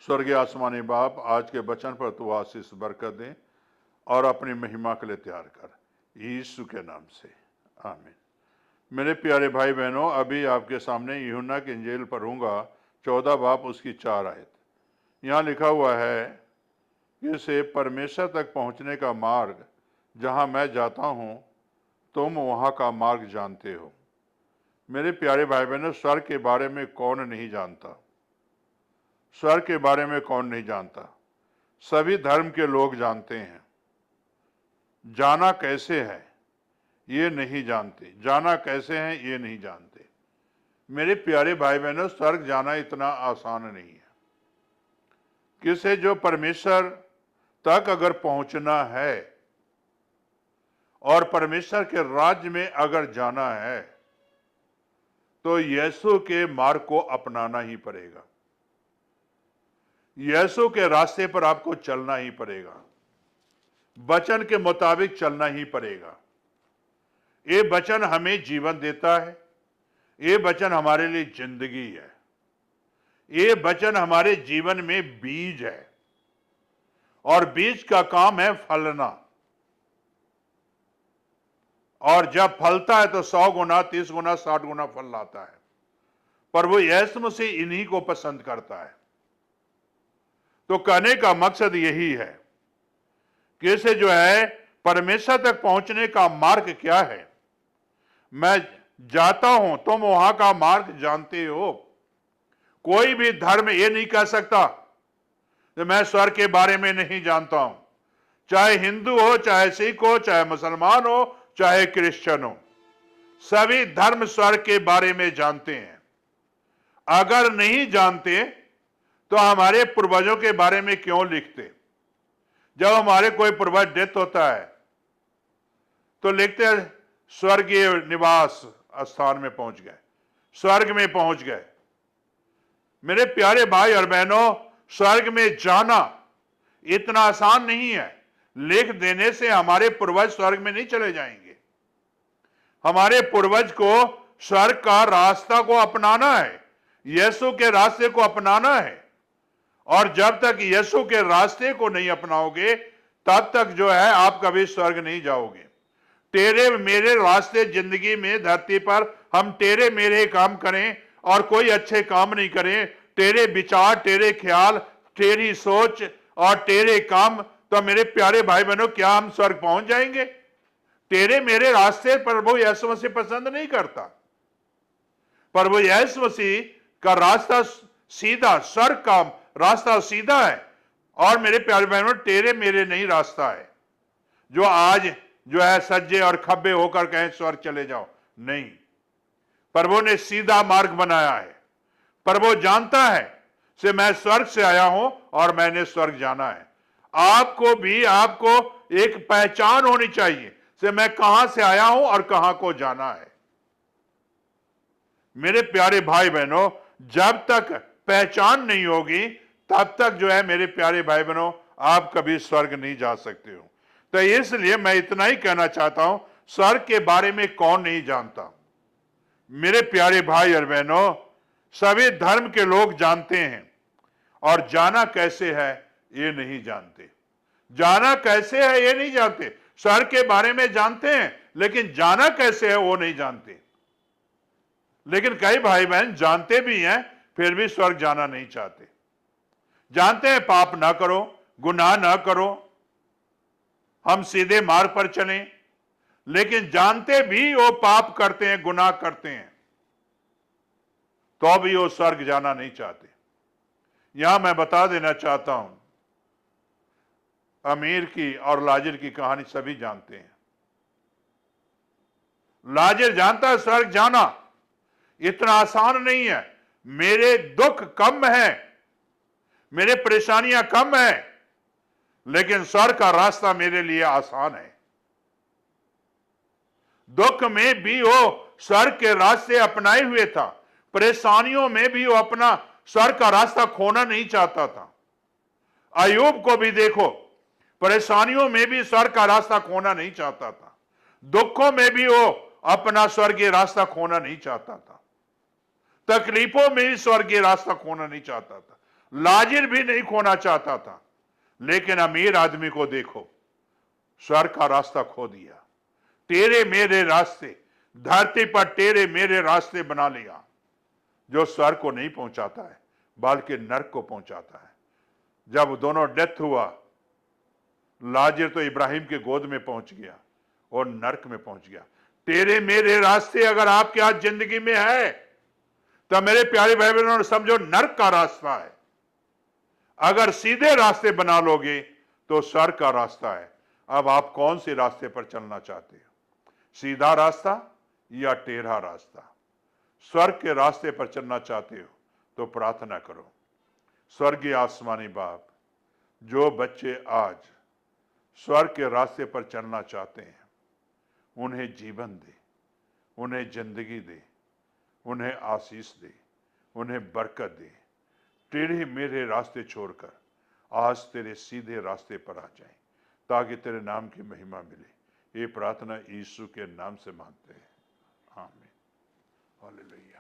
स्वर्गीय आसमानी बाप, आज के वचन पर तू आशीष बरकत दे और अपनी महिमा के लिए तैयार कर, यीशु के नाम से, आमीन। मेरे प्यारे भाई बहनों, अभी आपके सामने यूहन्ना की इंजील पढ़ूंगा, 14 बाब उसकी 4 आयत। यहाँ लिखा हुआ है कि इसे परमेश्वर तक पहुंचने का मार्ग, जहां मैं जाता हूं तुम वहां का मार्ग जानते हो। मेरे प्यारे भाई बहनों, स्वर्ग के बारे में कौन नहीं जानता? स्वर्ग के बारे में कौन नहीं जानता? सभी धर्म के लोग जानते हैं। जाना कैसे है ये नहीं जानते, जाना कैसे है ये नहीं जानते। मेरे प्यारे भाई बहनों, स्वर्ग जाना इतना आसान नहीं है। किसे जो परमेश्वर तक अगर पहुंचना है और परमेश्वर के राज्य में अगर जाना है तो यीशु के मार्ग को अपनाना ही पड़ेगा। यीशु के रास्ते पर आपको चलना ही पड़ेगा, वचन के मुताबिक चलना ही पड़ेगा। ये वचन हमें जीवन देता है, ये वचन हमारे लिए जिंदगी है, ये वचन हमारे जीवन में बीज है और बीज का काम है फलना। और जब फलता है तो 100 गुना, 30 गुना, 60 गुना फल लाता है। पर वो यीशु मसीह इन्हीं को पसंद करता है। तो कहने का मकसद यही है कि इसे जो है परमेश्वर तक पहुंचने का मार्ग क्या है। मैं जाता हूं, तुम वहां का मार्ग जानते हो। कोई भी धर्म ये नहीं कह सकता कि मैं स्वर्ग के बारे में नहीं जानता हूं। चाहे हिंदू हो, चाहे सिख हो, चाहे मुसलमान हो, चाहे क्रिश्चियन हो, सभी धर्म स्वर्ग के बारे में जानते हैं। अगर नहीं जानते तो हमारे पूर्वजों के बारे में क्यों लिखते? जब हमारे कोई पूर्वज डेथ होता है तो लिखते हैं स्वर्गीय निवास स्थान में पहुंच गए, स्वर्ग में पहुंच गए। मेरे प्यारे भाई और बहनों, स्वर्ग में जाना इतना आसान नहीं है। लिख देने से हमारे पूर्वज स्वर्ग में नहीं चले जाएंगे। हमारे पूर्वज को स्वर्ग का रास्ता को अपनाना है, यीशु के रास्ते को अपनाना है। और जब तक यीशु के रास्ते को नहीं अपनाओगे तब तक जो है आप कभी स्वर्ग नहीं जाओगे। तेरे मेरे रास्ते जिंदगी में धरती पर हम तेरे मेरे काम करें और कोई अच्छे काम नहीं करें, तेरे विचार, तेरे ख्याल, तेरी सोच और तेरे काम, तो मेरे प्यारे भाई बहनों क्या हम स्वर्ग पहुंच जाएंगे? तेरे मेरे रास्ते प्रभु यीशु मसीह पसंद नहीं करता। प्रभु यीशु मसीह का रास्ता सीधा, स्वर्ग का रास्ता सीधा है। और मेरे प्यारे बहनों, तेरे मेरे नहीं रास्ता है जो आज जो है सज्जे और खब्बे होकर कहें स्वर्ग चले जाओ। नहीं, प्रभु ने सीधा मार्ग बनाया है। प्रभु जानता है से मैं स्वर्ग से आया हूं और मैंने स्वर्ग जाना है। आपको भी, आपको एक पहचान होनी चाहिए से मैं कहां से आया हूं और कहां को जाना है। मेरे प्यारे भाई बहनों, जब तक पहचान नहीं होगी तब तक जो है मेरे प्यारे भाई बहनों आप कभी स्वर्ग नहीं जा सकते हो। तो इसलिए मैं इतना ही कहना चाहता हूं, स्वर्ग के बारे में कौन नहीं जानता? मेरे प्यारे भाई और बहनों, सभी धर्म के लोग जानते हैं और जाना कैसे है ये नहीं जानते। जाना कैसे है ये नहीं जानते। स्वर्ग के बारे में जानते हैं लेकिन जाना कैसे है वो नहीं जानते। लेकिन कई भाई बहन जानते भी हैं फिर भी स्वर्ग जाना नहीं चाहते। जानते हैं पाप ना करो, गुनाह ना करो, हम सीधे मार्ग पर चलें, लेकिन जानते भी वो पाप करते हैं, गुनाह करते हैं, तो भी वो स्वर्ग जाना नहीं चाहते। यहां मैं बता देना चाहता हूं, अमीर की और लाजिर की कहानी सभी जानते हैं। लाजिर जानता है स्वर्ग जाना इतना आसान नहीं है। मेरे दुख कम है, मेरे परेशानियां कम है, लेकिन स्वर्ग का रास्ता मेरे लिए आसान है। दुख में भी वो स्वर्ग के रास्ते अपनाए हुए था, परेशानियों में भी वो अपना स्वर्ग का रास्ता खोना नहीं चाहता था। अय्यूब को भी देखो, परेशानियों में भी स्वर्ग का रास्ता खोना नहीं चाहता था, दुखों में भी वो अपना स्वर्गीय रास्ता खोना नहीं चाहता था, तकलीफों में भी स्वर्गीय रास्ता खोना नहीं चाहता था। लाजिर भी नहीं खोना चाहता था, लेकिन अमीर आदमी को देखो, स्वर्ग का रास्ता खो दिया। तेरे मेरे रास्ते, धरती पर तेरे मेरे रास्ते बना लिया, जो स्वर्ग को नहीं पहुंचाता है बल्कि नरक को पहुंचाता है। जब दोनों डेथ हुआ, लाजिर तो इब्राहिम के गोद में पहुंच गया और नरक में पहुंच गया। तेरे मेरे रास्ते अगर आपके आज जिंदगी में है तो मेरे प्यारे भाई बहनों, समझो नरक का रास्ता है। अगर सीधे रास्ते बना लोगे तो स्वर्ग का रास्ता है। अब आप कौन से रास्ते पर चलना चाहते हो, सीधा रास्ता या टेढ़ा रास्ता? स्वर्ग के रास्ते पर चलना चाहते हो तो प्रार्थना करो, स्वर्गीय आसमानी बाप, जो बच्चे आज स्वर्ग के रास्ते पर चलना चाहते हैं, उन्हें जीवन दे, उन्हें जिंदगी दे, उन्हें आशीष दे, उन्हें बरकत दे। टेढ़े मेरे रास्ते छोड़कर आज तेरे सीधे रास्ते पर आ जाएं, ताकि तेरे नाम की महिमा मिले। ये प्रार्थना यीशु के नाम से मांगते हैं, आमीन। हालेलुया।